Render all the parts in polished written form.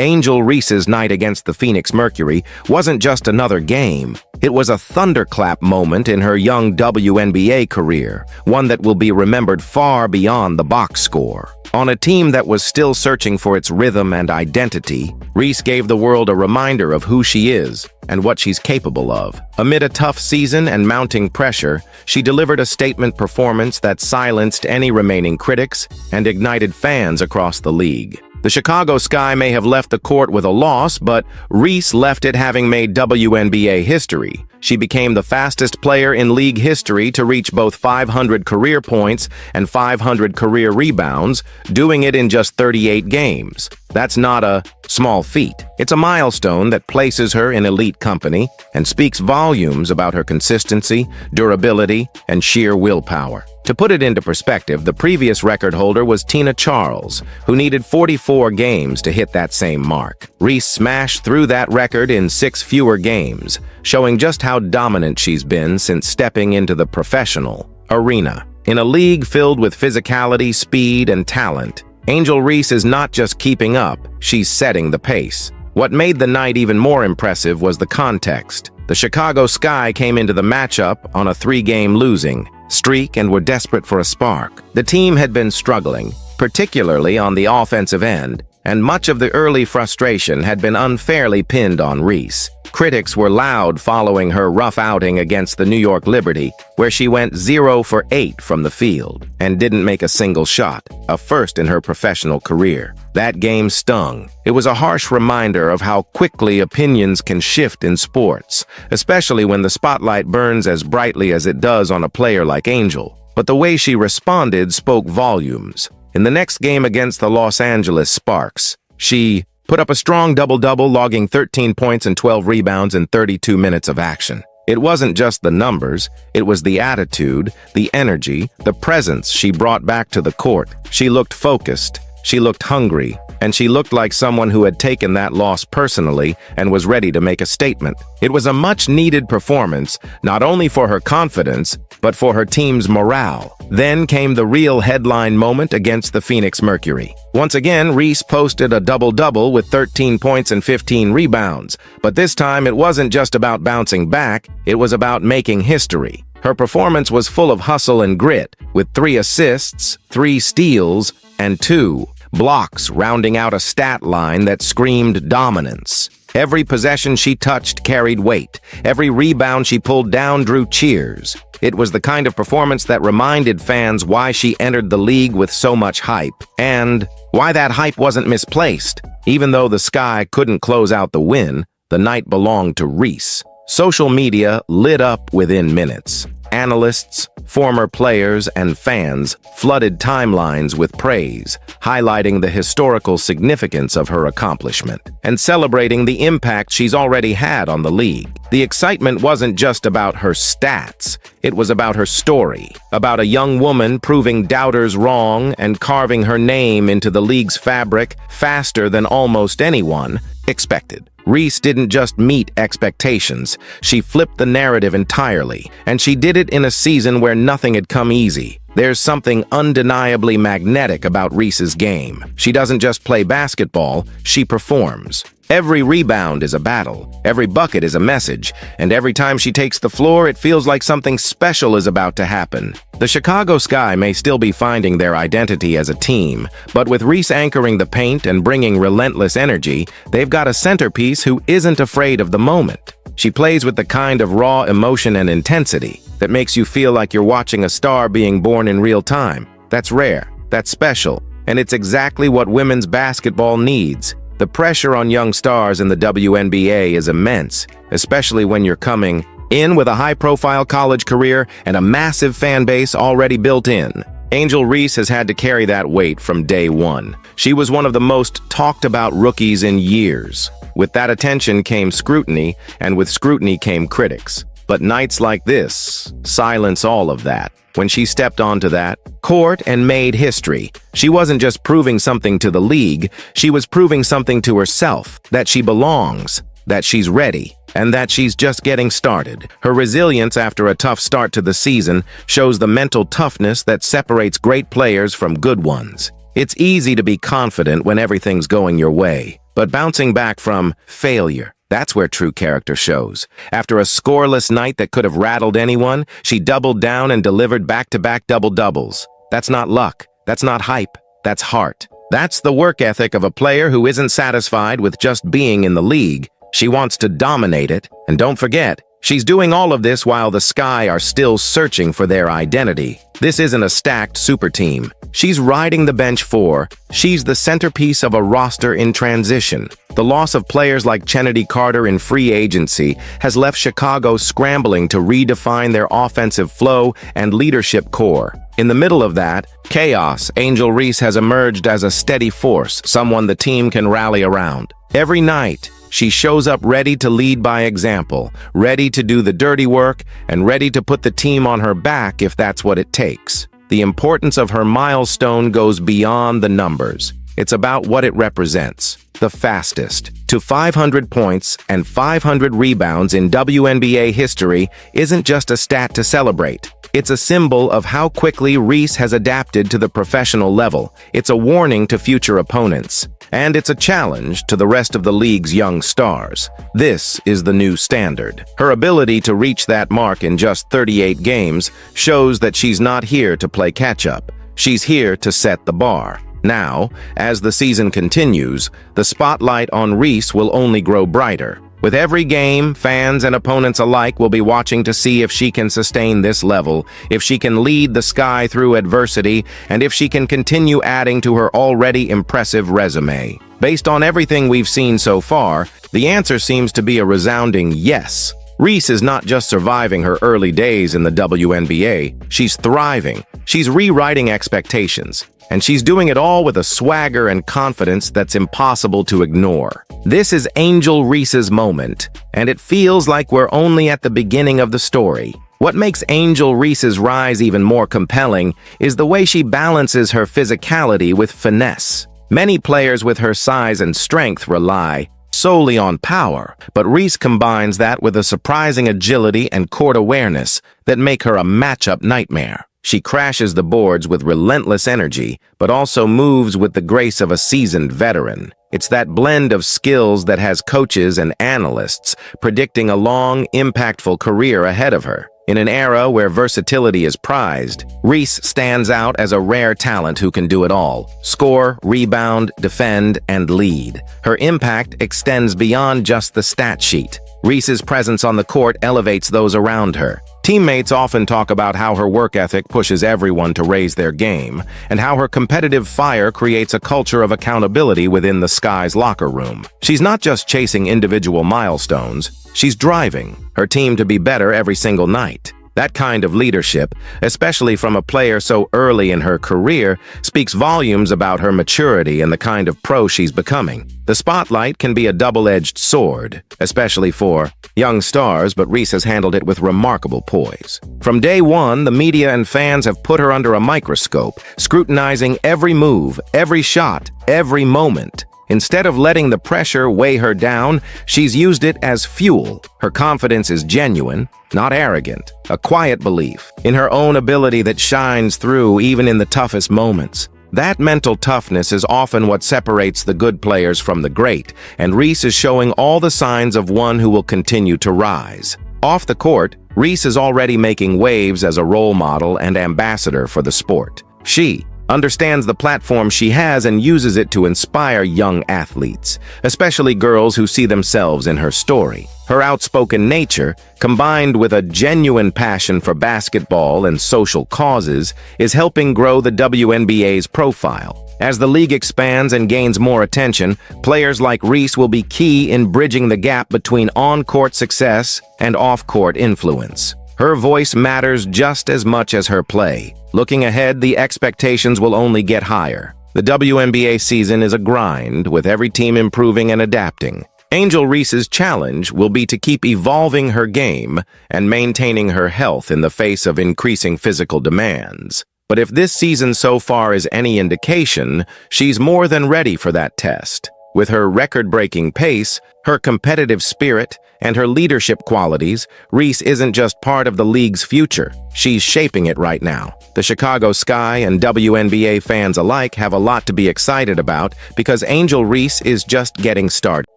Angel Reese's night against the Phoenix Mercury wasn't just another game. It was a thunderclap moment in her young WNBA career, one that will be remembered far beyond the box score. On a team that was still searching for its rhythm and identity, Reese gave the world a reminder of who she is and what she's capable of. Amid a tough season and mounting pressure, she delivered a statement performance that silenced any remaining critics and ignited fans across the league. The Chicago Sky may have left the court with a loss, but Reese left it having made WNBA history. She became the fastest player in league history to reach both 500 career points and 500 career rebounds, doing it in just 38 games. That's not a small feat. It's a milestone that places her in elite company and speaks volumes about her consistency, durability, and sheer willpower. To put it into perspective, the previous record holder was Tina Charles, who needed 44 games to hit that same mark. Reese smashed through that record in 6 fewer games, showing just how dominant she's been since stepping into the professional arena. In a league filled with physicality, speed, and talent, Angel Reese is not just keeping up, she's setting the pace. What made the night even more impressive was the context. The Chicago Sky came into the matchup on a 3-game losing streak and were desperate for a spark. The team had been struggling, particularly on the offensive end, and much of the early frustration had been unfairly pinned on Reese. Critics were loud following her rough outing against the New York Liberty, where she went 0 for 8 from the field and didn't make a single shot, a first in her professional career. That game stung. It was a harsh reminder of how quickly opinions can shift in sports, especially when the spotlight burns as brightly as it does on a player like Angel. But the way she responded spoke volumes. In the next game against the Los Angeles Sparks, she put up a strong double-double, logging 13 points and 12 rebounds in 32 minutes of action. It wasn't just the numbers, it was the attitude, the energy, the presence she brought back to the court. She looked focused, she looked hungry, and she looked like someone who had taken that loss personally and was ready to make a statement. It was a much-needed performance, not only for her confidence, but for her team's morale. Then came the real headline moment against the Phoenix Mercury. Once again, Reese posted a double-double with 13 points and 15 rebounds. But this time, it wasn't just about bouncing back, it was about making history. Her performance was full of hustle and grit, with 3 assists, 3 steals, and 2 blocks, rounding out a stat line that screamed dominance. Every possession she touched carried weight. Every rebound she pulled down drew cheers. It was the kind of performance that reminded fans why she entered the league with so much hype, and why that hype wasn't misplaced. Even though the Sky couldn't close out the win, the night belonged to Reese. Social media lit up within minutes. Analysts, former players, and fans flooded timelines with praise, highlighting the historical significance of her accomplishment and celebrating the impact she's already had on the league. The excitement wasn't just about her stats, it was about her story, about a young woman proving doubters wrong and carving her name into the league's fabric faster than almost anyone expected. Reese didn't just meet expectations, she flipped the narrative entirely, and she did it in a season where nothing had come easy. There's something undeniably magnetic about Reese's game. She doesn't just play basketball, she performs. Every rebound is a battle, every bucket is a message, and every time she takes the floor, it feels like something special is about to happen. The Chicago Sky may still be finding their identity as a team, but with Reese anchoring the paint and bringing relentless energy, they've got a centerpiece who isn't afraid of the moment. She plays with the kind of raw emotion and intensity that makes you feel like you're watching a star being born in real time. That's rare, that's special, and it's exactly what women's basketball needs. The pressure on young stars in the WNBA is immense, especially when you're coming in with a high-profile college career and a massive fan base already built in. Angel Reese has had to carry that weight from day one. She was one of the most talked-about rookies in years. With that attention came scrutiny, and with scrutiny came critics. But nights like this silence all of that. When she stepped onto that court and made history, she wasn't just proving something to the league, she was proving something to herself, that she belongs, that she's ready, and that she's just getting started. Her resilience after a tough start to the season shows the mental toughness that separates great players from good ones. It's easy to be confident when everything's going your way, but bouncing back from failure. That's where true character shows. After a scoreless night that could have rattled anyone, she doubled down and delivered back-to-back double-doubles. That's not luck. That's not hype. That's heart. That's the work ethic of a player who isn't satisfied with just being in the league. She wants to dominate it. And don't forget, she's doing all of this while the Sky are still searching for their identity. This isn't a stacked super team. She's riding the bench for. She's the centerpiece of a roster in transition. The loss of players like Kennedy Carter in free agency has left Chicago scrambling to redefine their offensive flow and leadership core. In the middle of that chaos, Angel Reese has emerged as a steady force, someone the team can rally around. Every night, she shows up ready to lead by example, ready to do the dirty work, and ready to put the team on her back if that's what it takes. The importance of her milestone goes beyond the numbers. It's about what it represents. The fastest to 500 points and 500 rebounds in WNBA history isn't just a stat to celebrate. It's a symbol of how quickly Reese has adapted to the professional level. It's a warning to future opponents. And it's a challenge to the rest of the league's young stars. This is the new standard. Her ability to reach that mark in just 38 games shows that she's not here to play catch-up. She's here to set the bar. Now, as the season continues, the spotlight on Reese will only grow brighter. With every game, fans and opponents alike will be watching to see if she can sustain this level, if she can lead the Sky through adversity, and if she can continue adding to her already impressive resume. Based on everything we've seen so far, the answer seems to be a resounding yes. Reese is not just surviving her early days in the WNBA, she's thriving. She's rewriting expectations. And she's doing it all with a swagger and confidence that's impossible to ignore. This is Angel Reese's moment, and it feels like we're only at the beginning of the story. What makes Angel Reese's rise even more compelling is the way she balances her physicality with finesse. Many players with her size and strength rely solely on power, but Reese combines that with a surprising agility and court awareness that make her a matchup nightmare. She crashes the boards with relentless energy, but also moves with the grace of a seasoned veteran. It's that blend of skills that has coaches and analysts predicting a long, impactful career ahead of her. In an era where versatility is prized, Reese stands out as a rare talent who can do it all: score, rebound, defend, and lead. Her impact extends beyond just the stat sheet. Reese's presence on the court elevates those around her. Teammates often talk about how her work ethic pushes everyone to raise their game, and how her competitive fire creates a culture of accountability within the Sky's locker room. She's not just chasing individual milestones, she's driving her team to be better every single night. That kind of leadership, especially from a player so early in her career, speaks volumes about her maturity and the kind of pro she's becoming. The spotlight can be a double-edged sword, especially for young stars, but Reese has handled it with remarkable poise. From day one, the media and fans have put her under a microscope, scrutinizing every move, every shot, every moment. Instead of letting the pressure weigh her down, she's used it as fuel. Her confidence is genuine, not arrogant, a quiet belief in her own ability that shines through even in the toughest moments. That mental toughness is often what separates the good players from the great, and Reese is showing all the signs of one who will continue to rise. Off the court, Reese is already making waves as a role model and ambassador for the sport. She understands the platform she has and uses it to inspire young athletes, especially girls who see themselves in her story. Her outspoken nature, combined with a genuine passion for basketball and social causes, is helping grow the WNBA's profile. As the league expands and gains more attention, players like Reese will be key in bridging the gap between on-court success and off-court influence. Her voice matters just as much as her play. Looking ahead, the expectations will only get higher. The WNBA season is a grind, with every team improving and adapting. Angel Reese's challenge will be to keep evolving her game and maintaining her health in the face of increasing physical demands. But if this season so far is any indication, she's more than ready for that test. With her record-breaking pace, her competitive spirit, and her leadership qualities, Reese isn't just part of the league's future. She's shaping it right now. The Chicago Sky and WNBA fans alike have a lot to be excited about because Angel Reese is just getting started.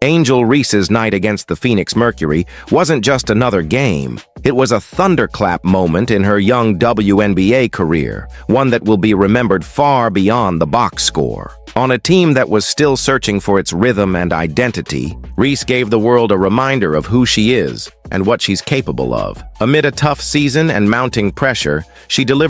Angel Reese's night against the Phoenix Mercury wasn't just another game. It was a thunderclap moment in her young WNBA career, one that will be remembered far beyond the box score. On a team that was still searching for its rhythm and identity, Reese gave the world a reminder of who she is and what she's capable of. Amid a tough season and mounting pressure, she delivered